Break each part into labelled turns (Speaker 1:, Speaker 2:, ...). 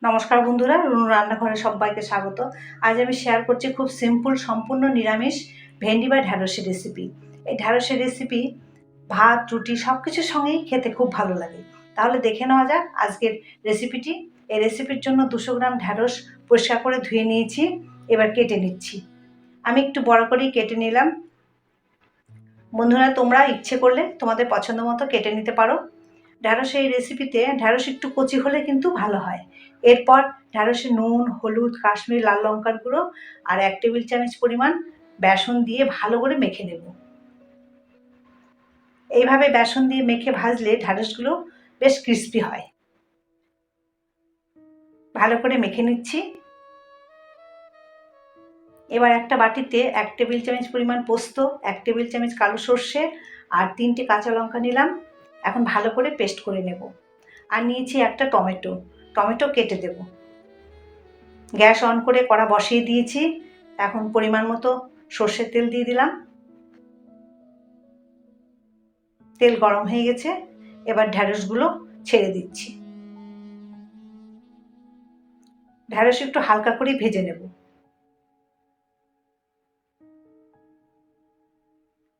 Speaker 1: নমস্কার বন্ধুরা, রুনু রান্নাঘরে সবাইকে স্বাগত। আজ আমি শেয়ার করছি খুব সিম্পল সম্পূর্ণ নিরামিষ ভেন্ডি বা ঢ্যাঁড়সের রেসিপি। এই ঢ্যাঁড়সের রেসিপি ভাত রুটি সব কিছুর সঙ্গেই খেতে খুব ভালো লাগে। তাহলে দেখে নেওয়া যাক আজকের রেসিপিটি। এই রেসিপির জন্য 200 গ্রাম ঢ্যাঁড়স পরিষ্কার করে ধুয়ে নিয়েছি, এবার কেটে নিচ্ছি। আমি একটু বড় করেই কেটে নিলাম। বন্ধুরা, তোমরা ইচ্ছে করলে তোমাদের পছন্দ মতো কেটে নিতে পারো। ঢ্যাঁড়সের এই রেসিপিতে ঢ্যাঁড়স একটু কচি হলে কিন্তু ভালো হয়। এরপর ঢ্যাঁড়সে নুন, হলুদ, কাশ্মীরি লাল লঙ্কার গুঁড়ো আর 1 টেবিল চামচ পরিমাণ বেসন দিয়ে ভালো করে মেখে নেব। এইভাবে বেসন দিয়ে মেখে ভাজলে ঢ্যাঁড়সগুলো বেশ ক্রিস্পি হয়। ভালো করে মেখে নিচ্ছি। এবার একটা বাটিতে 1 টেবিল চামচ পরিমাণ পোস্ত, 1 টেবিল চামচ কালো সর্ষে আর 3টে কাঁচা লঙ্কা নিলাম। এখন ভালো করে পেস্ট করে নেব। আর নিয়েছি একটা টমেটো কেটে দেব। গ্যাস অন করে কড়া বসিয়ে দিয়েছি। এখন পরিমাণ মতো সর্ষের তেল দিয়ে দিলাম। তেল গরম হয়ে গেছে, এবার ঢ্যাঁড়সগুলো ছেড়ে দিচ্ছি। ঢ্যাঁড়স একটু হালকা করে ভেজে নেব।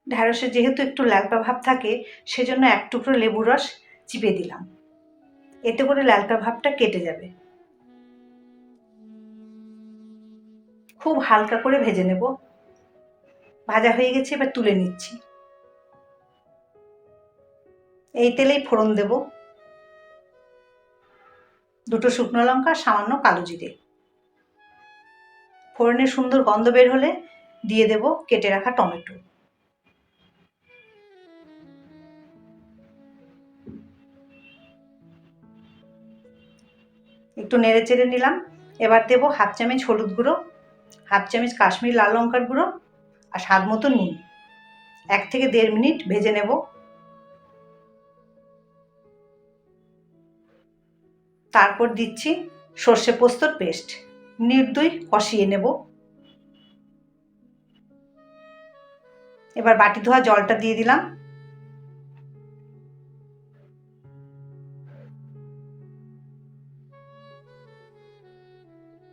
Speaker 1: ঢ্যাঁড়সে যেহেতু একটু ল্যালপা ভাব থাকে, সেজন্য 1 টুকরো লেবুর রস চিপে দিলাম। এতে করে ল্যালপা ভাবটা কেটে যাবে। খুব হালকা করে ভেজে নেব। ভাজা হয়ে গেছে, এবার তুলে নিচ্ছি। এই তেলেই ফোড়ন দেব। 2টো শুকনো লঙ্কা, সামান্য কালো জিরে। ফোড়নের সুন্দর গন্ধ বের হলে দিয়ে দেব কেটে রাখা টমেটো। একটু নেড়ে চেড়ে নিলাম। এবার দেব 1/2 চামচ হলুদ গুঁড়ো, 1/2 চামচ কাশ্মীরি লাল লঙ্কার গুঁড়ো আর স্বাদ মতো নুন। 1 থেকে 1.5 মিনিট ভেজে নেব। তারপর দিচ্ছি সর্ষে পোস্তর পেস্ট। মিনিট 2 কষিয়ে নেব। এবার বাটি ধোয়া জলটা দিয়ে দিলাম।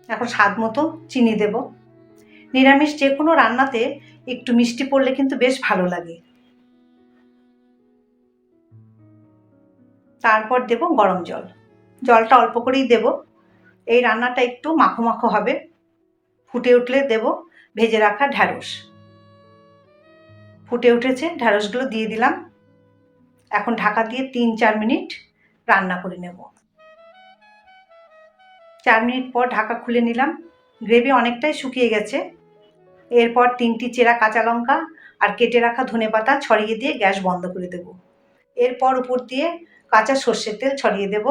Speaker 1: এখন স্বাদ মতো চিনি দেব। নিরামিষ যে কোনো রান্নাতে একটু মিষ্টি পড়লে কিন্তু বেশ ভালো লাগে। তারপর দেব গরম জল। জলটা অল্প করেই দেব। এই রান্নাটা একটু মাখো মাখো হবে। ফুটে উঠলে দেব ভেজে রাখা ঢ্যাঁড়স। ফুটে উঠেছে, ঢ্যাঁড়সগুলো দিয়ে দিলাম। এখন ঢাকা দিয়ে 3-4 মিনিট রান্না করে নেব। 4 মিনিট পর ঢাকা খুলে নিলাম। গ্রেভি অনেকটাই শুকিয়ে গেছে। এরপর 3টি চেরা কাঁচা লঙ্কা আর কেটে রাখা ধনেপাতা ছড়িয়ে দিয়ে গ্যাস বন্ধ করে দেব। এরপর উপর দিয়ে কাঁচা সর্ষের তেল ছড়িয়ে দেব।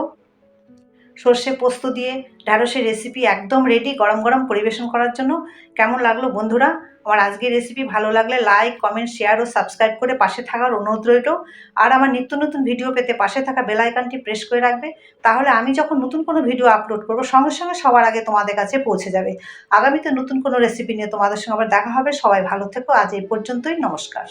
Speaker 1: সর্ষে পোস্ত দিয়ে ঢ্যাঁড়সের রেসিপি একদম রেডি গরম গরম পরিবেশন করার জন্য। কেমন লাগলো বন্ধুরা? আমার আজকের রেসিপি ভালো লাগলে লাইক, কমেন্ট, শেয়ার ও সাবস্ক্রাইব করে পাশে থাকার অনুরোধ রইল। আর আমার নিত্য নতুন ভিডিও পেতে পাশে থাকা বেল আইকনটি প্রেস করে রাখবে। তাহলে আমি যখন নতুন কোনো ভিডিও আপলোড করব সঙ্গে সঙ্গে সবার আগে তোমাদের কাছে পৌঁছে যাবে। আগামীতে নতুন কোনো রেসিপি নিয়ে তোমাদের সঙ্গে আবার দেখা হবে। সবাই ভালো থেকো। আজ এই পর্যন্তই। নমস্কার।